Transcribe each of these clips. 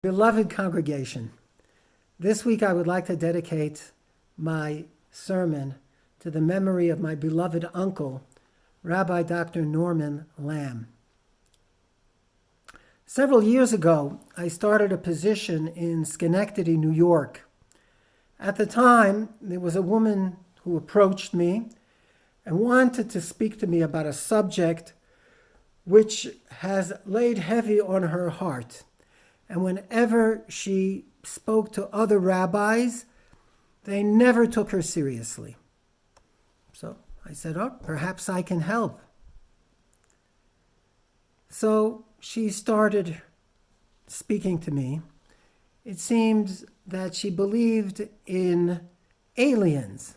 Beloved congregation, this week I would like to dedicate my sermon to the memory of my beloved uncle, Rabbi Dr. Norman Lamb. Several years ago, I started a position in Schenectady, New York. At the time, there was a woman who approached me and wanted to speak to me about a subject which has laid heavy on her heart. And whenever she spoke to other rabbis, they never took her seriously. So I said, perhaps I can help. So she started speaking to me. It seemed that she believed in aliens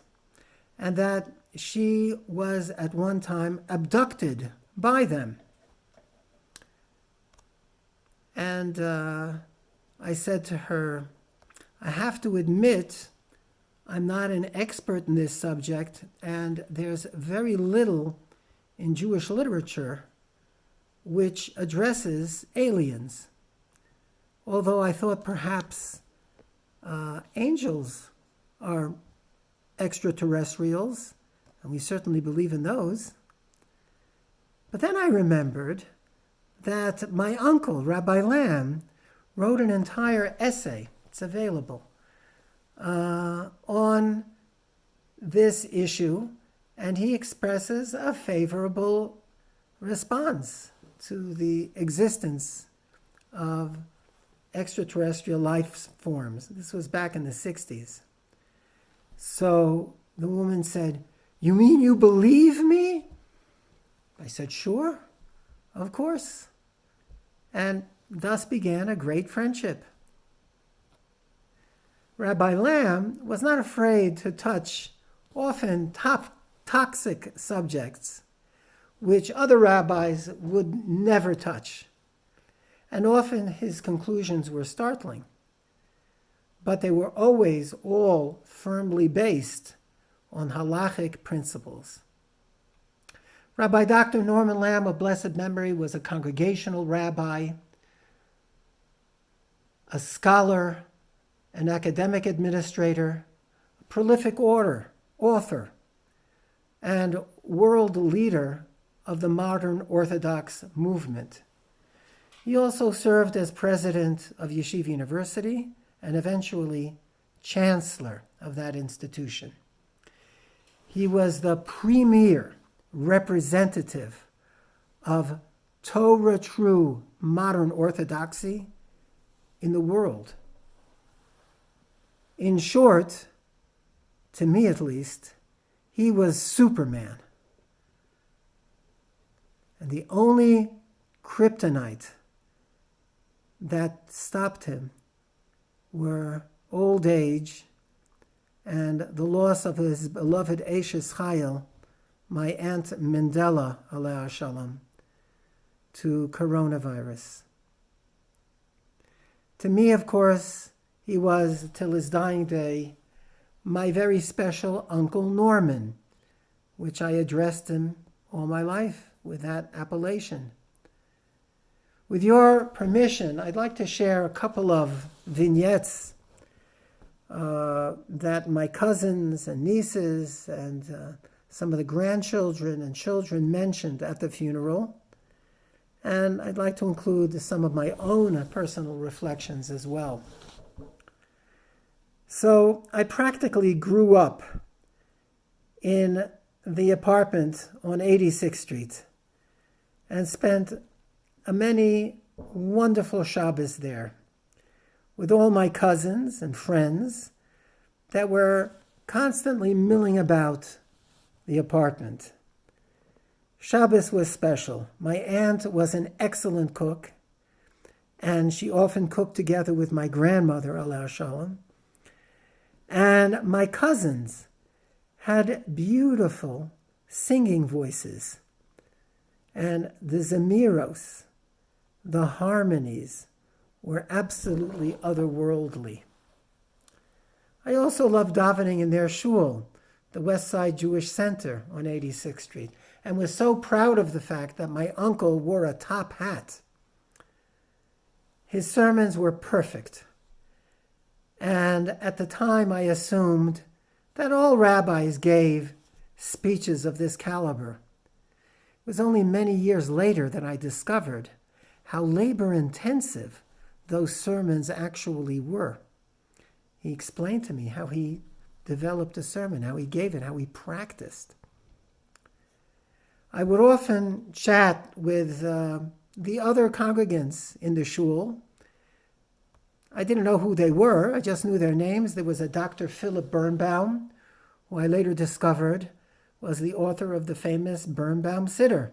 and that she was at one time abducted by them. And I said to her, I have to admit, I'm not an expert in this subject, and there's very little in Jewish literature which addresses aliens. Although I thought perhaps angels are extraterrestrials, and we certainly believe in those. But then I remembered that my uncle, Rabbi Lamb, wrote an entire essay, it's available, on this issue, and he expresses a favorable response to the existence of extraterrestrial life forms. This was back in the 60s. So the woman said, "You mean you believe me?" I said, "Sure. Of course." And thus began a great friendship. Rabbi Lamb was not afraid to touch often toxic subjects which other rabbis would never touch. And often his conclusions were startling, but they were always all firmly based on halachic principles. Rabbi Dr. Norman Lamb of blessed memory was a congregational rabbi, a scholar, an academic administrator, a prolific author, and world leader of the modern Orthodox movement. He also served as president of Yeshiva University and eventually chancellor of that institution. He was the premier representative of Torah true modern orthodoxy in the world. In short, to me at least, he was Superman. And the only kryptonite that stopped him were old age and the loss of his beloved Eshes Chayil, my Aunt Mandela, alaiha shalom, to coronavirus. To me, of course, he was, till his dying day, my very special Uncle Norman, which I addressed him all my life with that appellation. With your permission, I'd like to share a couple of vignettes that my cousins and nieces and some of the grandchildren and children mentioned at the funeral. And I'd like to include some of my own personal reflections as well. So I practically grew up in the apartment on 86th Street and spent many wonderful Shabbos there with all my cousins and friends that were constantly milling about the apartment. Shabbos was special. My aunt was an excellent cook, and she often cooked together with my grandmother, alaiha shalom. And my cousins had beautiful singing voices, and the zemiros, the harmonies, were absolutely otherworldly. I also loved davening in their shul, the West Side Jewish Center on 86th Street, and was so proud of the fact that my uncle wore a top hat. His sermons were perfect. And at the time, I assumed that all rabbis gave speeches of this caliber. It was only many years later that I discovered how labor-intensive those sermons actually were. He explained to me how he developed a sermon, how he gave it, how he practiced. I would often chat with the other congregants in the shul. I didn't know who they were. I just knew their names. There was a Dr. Philip Birnbaum, who I later discovered was the author of the famous Birnbaum Siddur.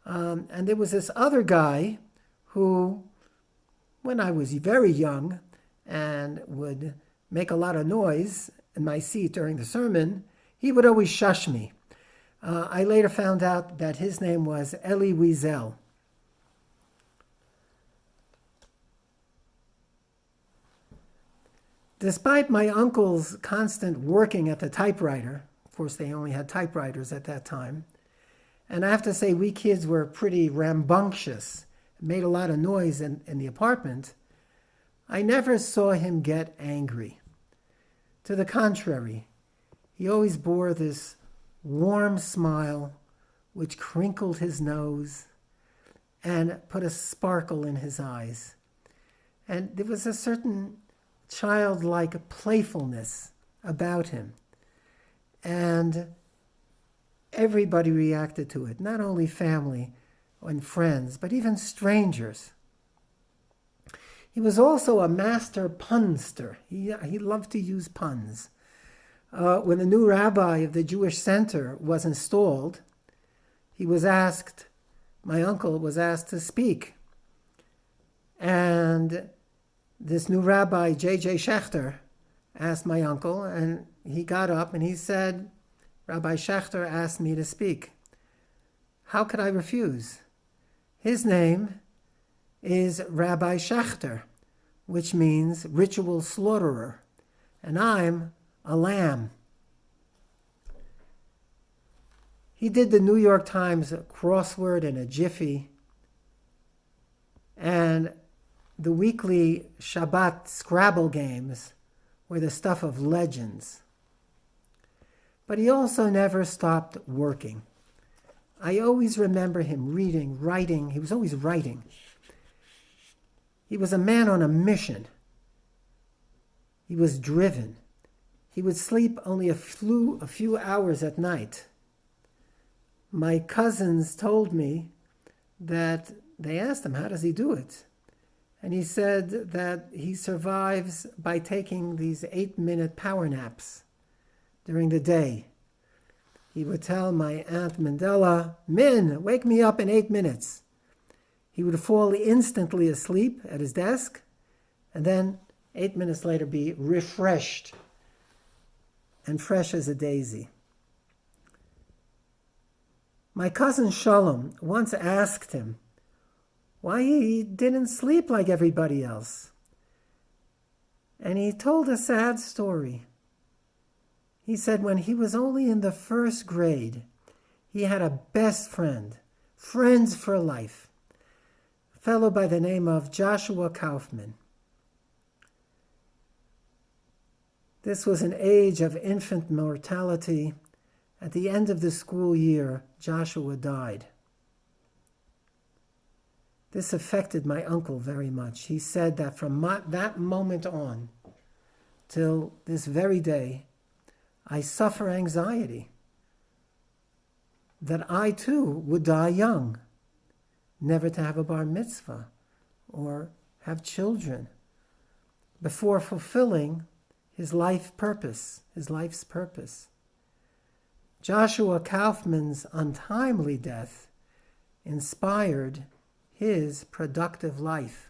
And there was this other guy who, when I was very young and would make a lot of noise in my seat during the sermon, he would always shush me. I later found out that his name was Eli Wiesel. Despite my uncle's constant working at the typewriter, of course they only had typewriters at that time, and I have to say we kids were pretty rambunctious, made a lot of noise in the apartment, I never saw him get angry. To the contrary, he always bore this warm smile which crinkled his nose and put a sparkle in his eyes. And there was a certain childlike playfulness about him. And everybody reacted to it, not only family and friends, but even strangers. He was also a master punster. He loved to use puns. When the new rabbi of the Jewish Center was installed, my uncle was asked to speak. And this new rabbi, J.J. Schechter, asked my uncle, and he got up and he said, Rabbi Schechter asked me to speak. How could I refuse? His name is Rabbi Schechter, which means ritual slaughterer, and I'm a lamb. He did the New York Times crossword in a jiffy, and the weekly Shabbat Scrabble games were the stuff of legends. But he also never stopped working. I always remember him reading, writing. He was always writing. He was a man on a mission. He was driven. He would sleep only a few hours at night. My cousins told me that they asked him, how does he do it? And he said that he survives by taking these 8-minute power naps during the day. He would tell my Aunt Mandela, Min, wake me up in 8 minutes. He would fall instantly asleep at his desk, and then 8 minutes later be refreshed and fresh as a daisy. My cousin Shalom once asked him why he didn't sleep like everybody else. And he told a sad story. He said when he was only in the first grade, he had a best friend, friends for life, a fellow by the name of Joshua Kaufman. This was an age of infant mortality. At the end of the school year, Joshua died. This affected my uncle very much. He said that from that moment on till this very day, I suffer anxiety that I too would die young, never to have a bar mitzvah or have children before fulfilling his life's purpose. Joshua Kaufman's untimely death inspired his productive life.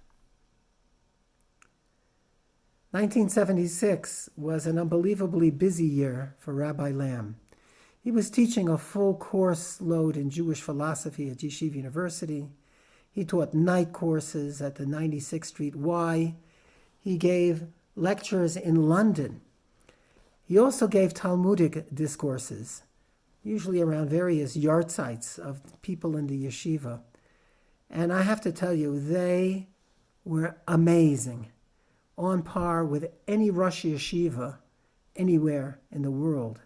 1976 was an unbelievably busy year for Rabbi Lamb. He was teaching a full course load in Jewish philosophy at Yeshiva University. He taught night courses at the 96th Street Y. He gave lectures in London. He also gave Talmudic discourses, usually around various yard sites of people in the yeshiva. And I have to tell you, they were amazing, on par with any Rosh Yeshiva anywhere in the world.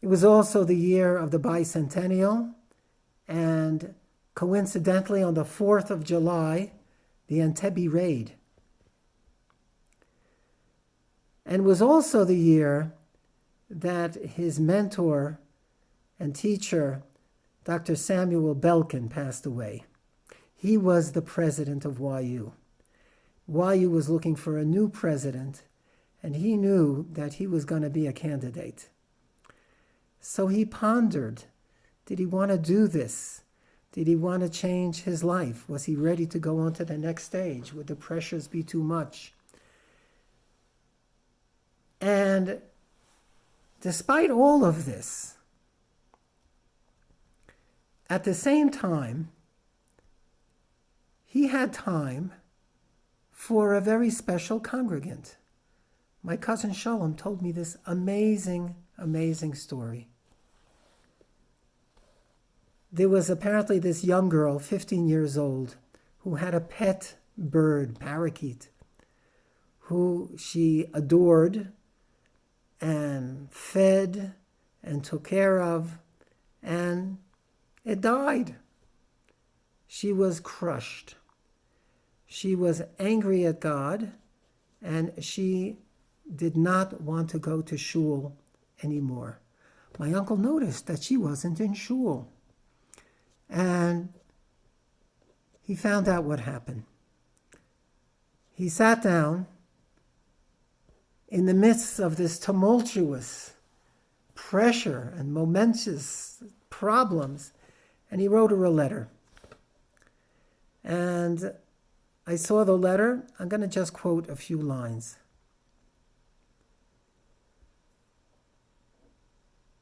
It was also the year of the bicentennial, and coincidentally on the 4th of July, the Entebbe raid. And was also the year that his mentor and teacher, Dr. Samuel Belkin, passed away. He was the president of YU. YU was looking for a new president, and he knew that he was going to be a candidate. So he pondered, did he want to do this? Did he want to change his life? Was he ready to go on to the next stage? Would the pressures be too much? And despite all of this, at the same time, he had time for a very special congregant. My cousin Shalom told me this amazing, amazing story. There was apparently this young girl, 15 years old, who had a pet bird, parakeet, who she adored and fed and took care of, and it died. She was crushed. She was angry at God, and she did not want to go to shul anymore. My uncle noticed that she wasn't in shul, and he found out what happened. He sat down in the midst of this tumultuous pressure and momentous problems, and he wrote her a letter. And I saw the letter. I'm going to just quote a few lines.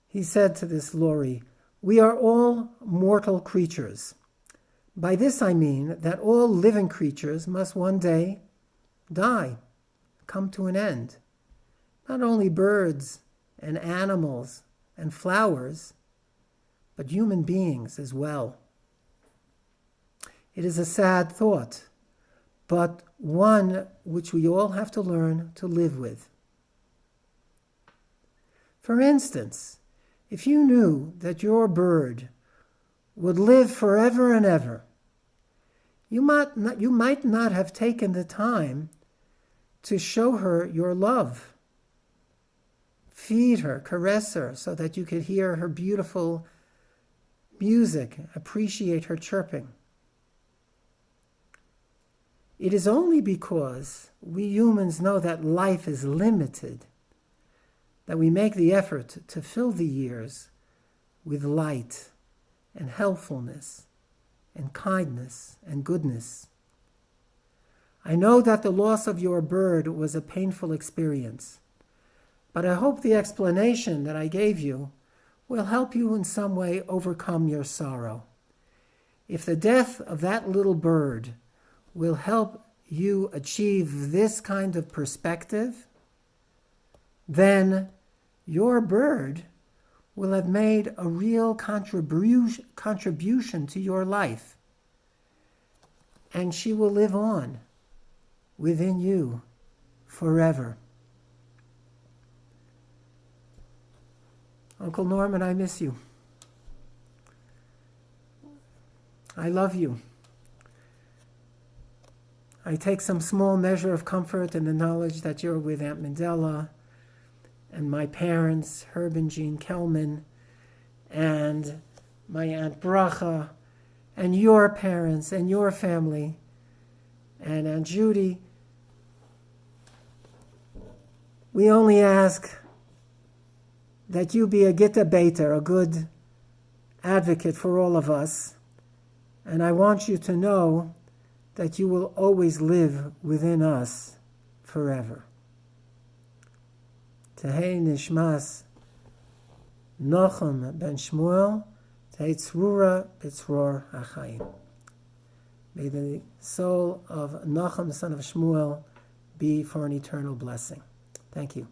He said to this Lori, "We are all mortal creatures. By this I mean that all living creatures must one day die, come to an end. Not only birds and animals and flowers, but human beings as well. It is a sad thought, but one which we all have to learn to live with. For instance, if you knew that your bird would live forever and ever, you might not have taken the time to show her your love. Feed her, caress her, so that you could hear her beautiful music, appreciate her chirping. It is only because we humans know that life is limited that we make the effort to fill the years with light and helpfulness and kindness and goodness. I know that the loss of your bird was a painful experience, but I hope the explanation that I gave you will help you in some way overcome your sorrow. If the death of that little bird will help you achieve this kind of perspective, then your bird will have made a real contribution to your life, and she will live on within you forever. Uncle Norman, I miss you. I love you. I take some small measure of comfort in the knowledge that you're with Aunt Mandela and my parents, Herb and Jean Kelman, and my Aunt Bracha, and your parents and your family, and Aunt Judy. We only ask that you be a Gitta Beiter, a good advocate for all of us, and I want you to know that you will always live within us forever. Tehei Nishmas Nochem ben Shmuel, Tehei Tzrura b'Tzror HaChaim. May the soul of Nochem, son of Shmuel, be for an eternal blessing. Thank you.